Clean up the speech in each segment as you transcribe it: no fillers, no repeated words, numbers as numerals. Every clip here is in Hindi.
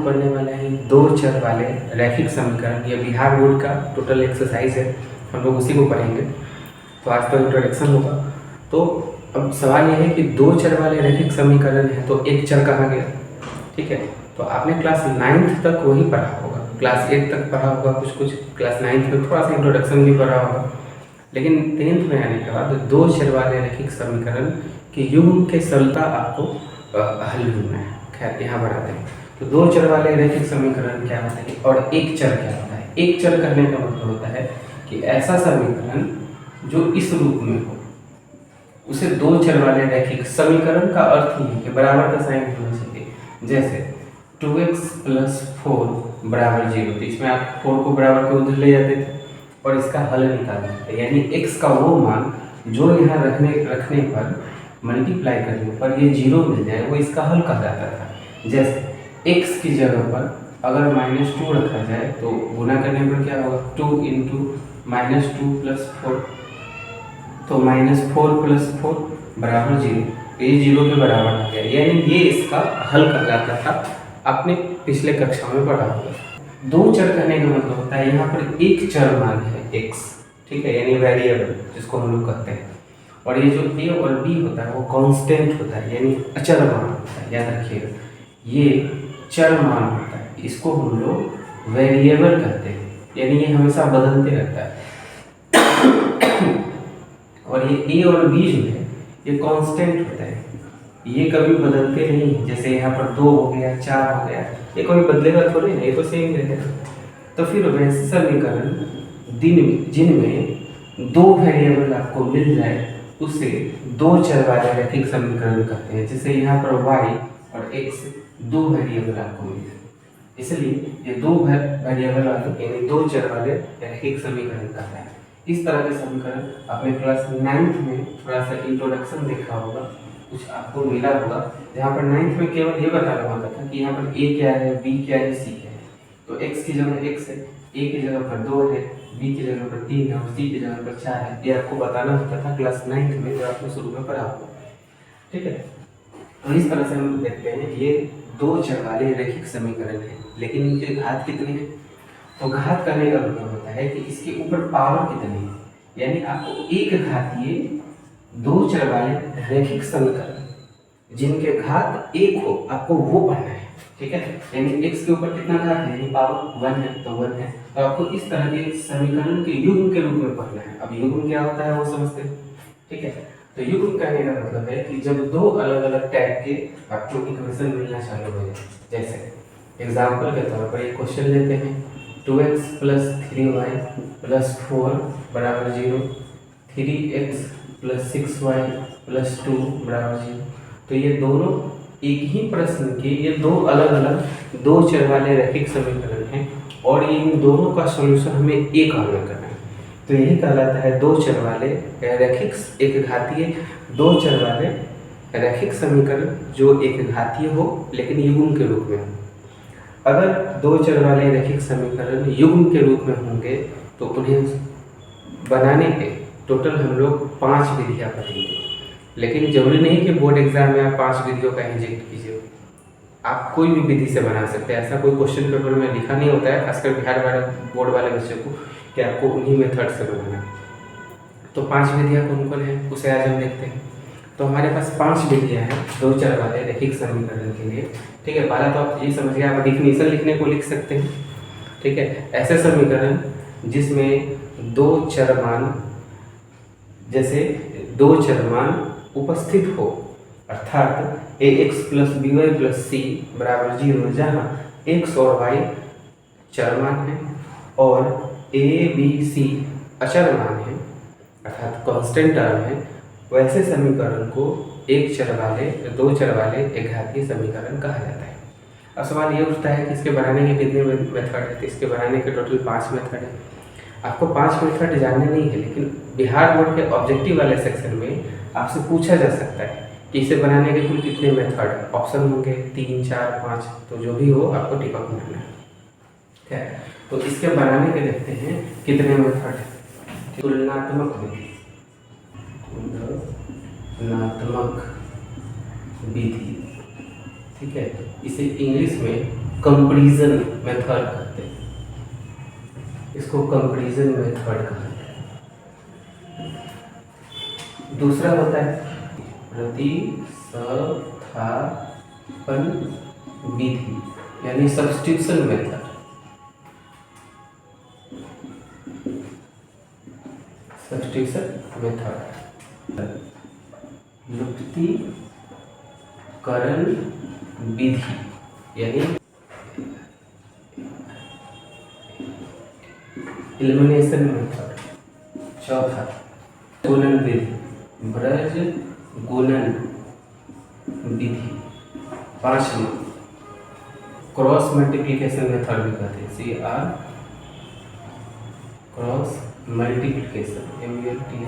लोग पढ़ने वाले हैं दो चर वाले रैखिक समीकरण। ये बिहार बोर्ड का टोटल एक्सरसाइज है, हम लोग उसी को पढ़ेंगे। तो आज तो इंट्रोडक्शन होगा। तो अब सवाल यह है कि दो चर वाले रैखिक समीकरण है तो एक चर कहाँ गया। ठीक है, तो आपने क्लास 9th तक वही पढ़ा होगा, क्लास 8 तक पढ़ा होगा कुछ, क्लास 9th में थोड़ा सा इंट्रोडक्शन भी पढ़ा होगा, लेकिन 10th में आने के बाद दो चर वाले रैखिक समीकरण के युग्म के सरलता आपको हल ढूंढना है। खैर यहाँ बढ़ाते हैं। तो दो चर वाले रैखिक समीकरण क्या होता है और एक चर क्या होता है। एक चर करने का मतलब होता है कि ऐसा समीकरण जो इस रूप में हो, उसे दो चर वाले रैखिक समीकरण का अर्थ ही है कि बराबर का साइन होना चाहिए। जैसे 2x + 4 = 0, तो इसमें आप 4 को बराबर के उधर ले जाते थे और इसका हल निकालना है, यानी x का वो मान जो यहाँ रखने पर मल्टीप्लाई करने पर ये 0 मिल जाए, वो इसका हल कहा जाता था। जैसे x की जगह पर अगर -2 रखा जाए तो गुना करने पर क्या होगा, 2 × -2 + 4, तो -4 + 4 = 0, ये 0 के बराबर आ गया, यानी ये इसका हल कहलाता था। आपने पिछले कक्षा में पढ़ा होगा। दो चर करने का मतलब होता है यहाँ पर एक चर मान है x, ठीक है, यानी वेरिएबल जिसको हम लोग कहते हैं, और ये जो a और b होता है वो कांस्टेंट होता है, यानी अचर मान होता है। याद रखिएगा, ये चर मान होता है, इसको हम लोग वेरिएबल कहते हैं, यानी ये हमेशा बदलते रहता है। और ये a और b जो है ये कांस्टेंट होता है, ये कभी बदलते नहीं। जैसे यहाँ पर 2 हो गया, 4 हो गया, ये कभी बदलेगा थोड़ी ना, ये तो सेम रहेगा। तो फिर वैसे समीकरण जिनमें दो वेरिएबल आपको मिल जाए उसे दो चर वाले रैखिक समीकरण कहते हैं। जैसे यहाँ पर y और x दो वेरिएबल आपको मिल जाए, इसलिए ये दो वेरिएबल वाले यानी दो चर वाले रैखिक समीकरण कहते हैं। इस तरह के समीकरण आपने क्लास 9th में थोड़ा सा इंट्रोडक्शन देखा होगा, कुछ आपको मिला होगा, जहाँ पर 9th में केवल ये बताना होता था कि यहाँ पर a क्या है, b क्या है, c क्या है। तो x की जगह x है, a की जगह पर 2 है, b की जगह पर 3 है और c की जगह पर 4 है। ये आपको बताना होता था क्लास 9th में, जो आपने शुरू में पढ़ा होगा। ठीक है, तो इस तरह से हम देखते हैं ये दो चर वाले रैखिक समीकरण है, लेकिन इनके घात कितने हैं। तो घात करने का मतलब होता है कि इसके ऊपर पावर कितनी है, यानी आपको एक घातीय दो चर वाले रैखिक समीकरण जिनके घात 1 हो आपको वो पढ़ना है। ठीक है, यानी x के ऊपर कितना घात है, यानी पावर 1 है, तो 1 है, तो आपको इस तरह के समीकरण के युग्म के रूप में पढ़ना है। अब युग्म क्या होता है वो समझते हैं। ठीक है, तो युग्म कहने का मतलब है कि जब दो अलग अलग टाइप के आपको इक्वेशन मिलना चालू हो जाए। जैसे एग्जाम्पल के तौर पर एक क्वेश्चन लेते हैं, 2x + 3y + 4 = 0, 3x + 6y + 2 = 0। तो ये दोनों एक ही प्रश्न के ये दो अलग अलग दो चर वाले रैखिक समीकरण हैं और इन दोनों का सॉल्यूशन हमें एक हल में करना है। तो यही कहलाता है दो चर वाले रैखिक, एक घातीय दो चर वाले रैखिक समीकरण जो एक घातीय हो लेकिन युग्म के रूप में हो। अगर दो चर वाले रैखिक समीकरण युग्म के रूप में होंगे तो उन्हें बनाने के टोटल हम लोग 5 विधियाँ पढ़ेंगे, लेकिन जरूरी नहीं कि बोर्ड एग्जाम में आप 5 विधियों का इंजेक्ट कीजिए, आप कोई भी विधि से बना सकते हैं। ऐसा कोई क्वेश्चन पेपर में लिखा नहीं होता है, खासकर बिहार वाले बोर्ड वाले बच्चों को, कि आपको उन्हीं मेथड से बनाना है। तो 5 विधियाँ कौन कौन है उसे आज हम देखते हैं। तो हमारे पास 5 विधियाँ हैं दो चर वाले रैखिक समीकरण के लिए। ठीक है, पहला तो आप ये समझिए, आप डिफिनीशन लिखने को लिख सकते हैं। ठीक है, ऐसे समीकरण जिसमें दो चर मान, जैसे दो चर मान उपस्थित हो, अर्थात ax + by + c = 0, जहाँ x और y चर मान है और a b c अचर मान है, अर्थात कांस्टेंट टर्म है, वैसे समीकरण को एक चर वाले दो चर वाले एक घातीय समीकरण कहा जाता है। अब सवाल ये उठता है कि इसके बनाने के कितने मेथड है। तो इसके बनाने के टोटल 5 मेथड है। आपको 5 मेथड जानने नहीं है, लेकिन बिहार बोर्ड के ऑब्जेक्टिव वाले सेक्शन में आपसे पूछा जा सकता है कि इसे बनाने के कुल कितने मेथड है। ऑप्शन होंगे 3, 4, 5, तो जो भी हो आपको टिक ऑफ करना है। ठीक है, तो इसके बनाने के देखते हैं कितने मेथड है। तुलनात्मक विधि, तुलनात्मक विधि, ठीक है, इसे इंग्लिश में कंपैरिजन मेथड कहते हैं, इसको कंपैरिजन मेथड कहते हैं। दूसरा होता है प्रतिस्थापन विधि यानी सब्स्टिट्यूशन मेथड। सब्स्टिट्यूशन मेथड लुप्तीकरण विधि यानी एलिमिनेशन मेथड। चौथा गुणन विधि, ब्रज गुणन विधि। पांचवा क्रॉस मल्टीप्लिकेशन मेथड भी कहते हैं, CR cross multiplication, MULTI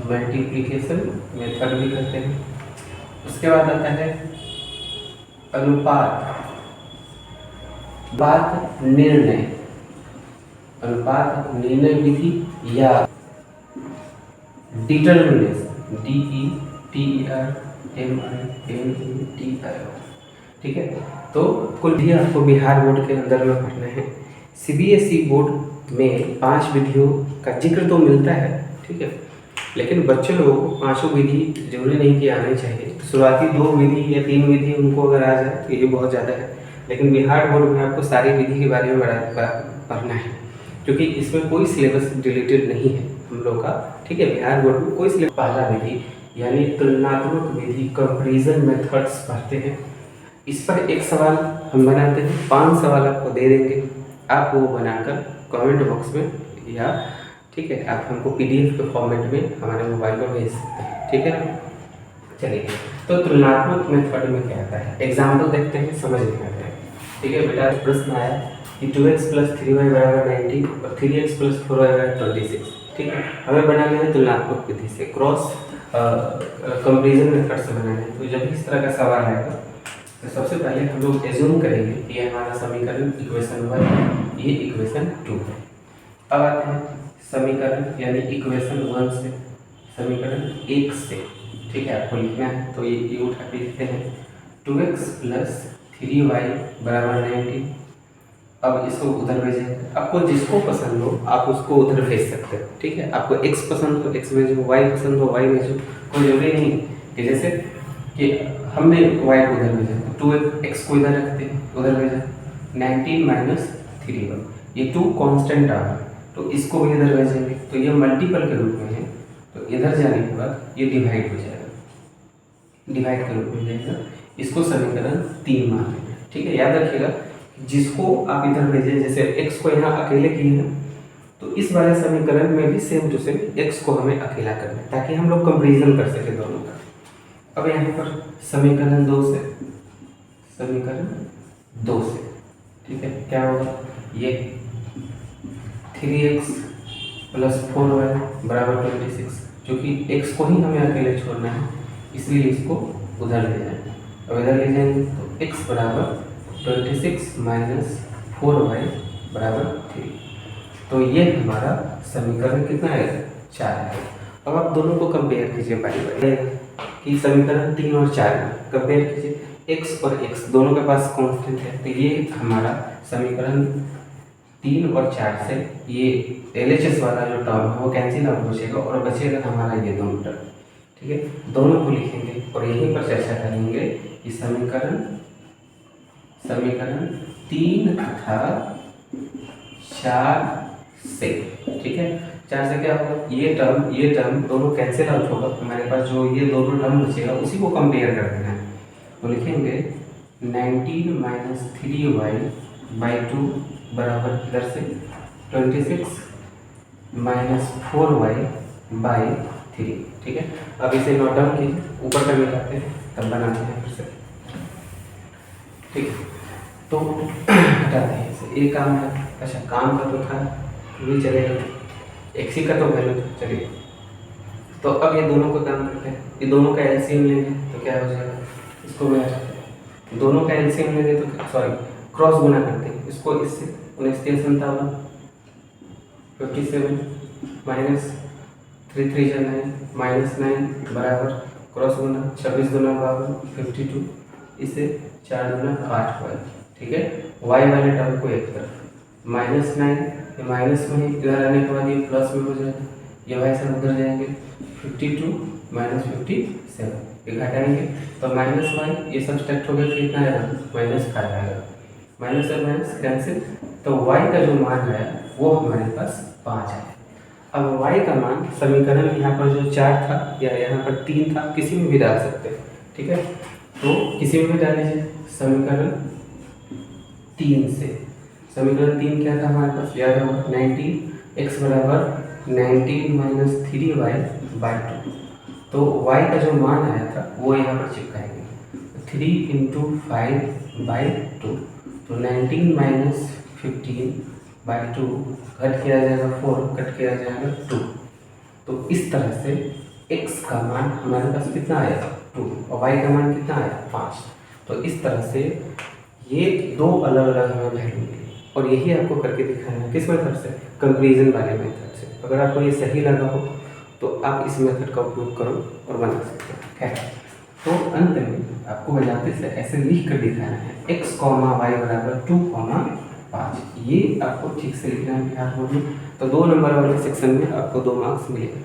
multiplication method भी कहते हैं। उसके बाद आता है अनुपात निर्णय, अनुपात निर्णय विधि या डिटर्मिनेशन, DETERMINETI। ठीक है, तो कुल भी आपको बिहार बोर्ड के अंदर में पढ़ना है। CBSE बोर्ड में 5 विधियों का जिक्र तो मिलता है, ठीक है, लेकिन बच्चे लोगों को पांचों विधि जरूरी नहीं कि आनी चाहिए। शुरुआती 2 विधि या 3 विधि उनको अगर आ जाए तो ये बहुत ज़्यादा है, लेकिन बिहार बोर्ड में आपको सारी विधि के बारे में पढ़ना है, क्योंकि इसमें कोई सिलेबस रिलेटेड नहीं है हम लोग का। ठीक है, बिहार बोर्ड में कोई सिलेबस। पहला विधि यानी तुलनात्मक विधि, कंपैरिजन मेथड्स पढ़ते हैं। इस पर एक सवाल हम बनाते हैं, 5 सवाल आपको दे देंगे, आप वो बनाकर कमेंट बॉक्स में या ठीक है आप हमको PDF के फॉर्मेट में हमारे मोबाइल में भेज सकते हैं। ठीक है, चलिए तो तुलनात्मक मेथड में क्या आता है, एग्जाम्पल देखते हैं, समझ में आता है। ठीक है बेटा, प्रश्न आया कि 2x + 3y = 90 और 3x + 4y = 26। ठीक है, हमें बनाना है तुलनात्मक विधि से, क्रॉस कंपैरिजन मेथड से बनाना है। तो जब इस तरह का सवाल आएगा तो सबसे पहले हम लोग एज्यूम करेंगे कि ये हमारा समीकरण इक्वेशन 1 है, ये इक्वेशन 2 है। अब आते हैं समीकरण यानी इक्वेशन 1 से समीकरण 1 से। ठीक है, आपको लिखना है तो ये उठा के लिखते हैं 2x + 3y = 90। अब इसको उधर भेजेंगे, आपको जिसको पसंद हो आप उसको उधर भेज सकते हो। ठीक है, आपको x पसंद हो x भेजो, y पसंद हो y भेजो, कोई जरूरी नहीं कि जैसे कि हमने y को उधर भेजा, 2x को इधर रखते हैं, उधर भेजा 19 - 3y, ये 2 कांस्टेंट आ रहा, तो इसको भी इधर भेजेंगे, तो ये मल्टीपल के रूप में है, तो इधर जाने के बाद ये डिवाइड हो जाएगा, डिवाइड के रूप में जाएगा, इसको समीकरण 3 मान लेंगे। ठीक है, याद रखिएगा जिसको आप इधर भेजें, जैसे x को यहाँ अकेले किए हैं तो इस वाले समीकरण में भी सेम टू सेम x को हमें अकेला करना है ताकि हम लोग कंपैरिजन कर सके दोनों का। अब यहाँ पर समीकरण 2 से, समीकरण 2 से ठीक है क्या होगा, ये 3x + 4y = 26, क्योंकि x को ही हमें अकेले छोड़ना है इसलिए इसको उधर ले जाएंगे। अब इधर ले जाएंगे तो x = 26 - 4y = 3, तो ये हमारा समीकरण कितना है, 4 है। अब आप दोनों को कंपेयर कीजिए बारी बारी कि समीकरण 3 और 4 में कंपेयर कीजिए, x और x दोनों के पास कांस्टेंट है, तो ये हमारा समीकरण 3 और 4 से ये LHS वाला जो टर्म है वो कैंसिल आउट हो जाएगा और बचेगा हमारा ये दोनों टर्म। ठीक है, दोनों को लिखेंगे और यहीं पर चर्चा करेंगे कि समीकरण 3 तथा 4 से, ठीक है, 4 से क्या होगा, ये टर्म दोनों कैंसिल आउट होगा, हमारे पास जो ये दोनों टर्म बचेगा उसी को कंपेयर कर देना है। तो लिखेंगे 19 - 3y/2 बराबर इधर से 26 - 4y/3। ठीक है, अब इसे नोट डाउन कीजिए, ऊपर का मिलाते हैं तब बनाते हैं फिर से। ठीक है, तो हटाते हैं इसे, एक काम है, अच्छा काम का तो था भी चलेगा, x ही का तो वैल्यू था, चलिए। तो अब ये दोनों को काम करते हैं, ये दोनों का एलसीएम लेंगे तो क्या हो जाएगा, इसको मिला सकते हैं, दोनों का एलसीएम लेंगे तो सॉरी क्रॉस गुना करते हैं, इसको इससे 19 × 57 57 -3 3 -9 -9 बराबर क्रॉस गुना 26 × 52 52, इसे 4 दूना 8 वाई, ठीक है। वाई वाले टर्म को एक तरफ, -9 ये माइनस में, इधर आने के बाद ये प्लस में हो जाएगा, ये वाई सब उधर जाएंगे, 52 -57 ये घटाएंगे तो माइनस वाई ये सब्सट्रैक्ट हो गया, फिर कितना आएगा -5 आएगा, माइनस और माइनस कैंसिल, तो वाई का जो मान है वो हमारे पास 5 है। अब y का मान समीकरण यहाँ पर जो 4 था या यहाँ पर 3 था, किसी में भी डाल सकते हैं, ठीक है। तो किसी में भी डाल लीजिए, समीकरण 3 से, समीकरण 3 क्या था हमारे पास, याद होगा 19 x बराबर 19 - 3y/2, तो y का जो मान आया था वो यहाँ पर चिपकाएंगे, 3 × 5/2, तो 19 - 15/2 कट किया जाएगा 4, कट किया जाएगा 2, तो इस तरह से x का मान हमारे पास कितना आया 2 और y का मान कितना आया 5। तो इस तरह से ये दो अलग अलग हमें वैल्यू मिली और यही आपको करके दिखाना है, किस मेथड से, कंपेरिजन वाले मेथड से। अगर आपको ये सही लगा हो तो आप इस मेथड का उपयोग करो और बना सकते हो। खैर, तो अंत में आपको बजाते से ऐसे लिख कर दिखाना है x, y बराबर 2, 5, ये आपको ठीक से लिखना है याद होगी, तो 2 नंबर वाले सेक्शन में आपको 2 मार्क्स मिलेंगे।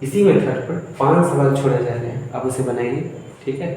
इसी मेथड पर 5 सवाल छोड़े जा रहे हैं, आप उसे बनाइए, ठीक है।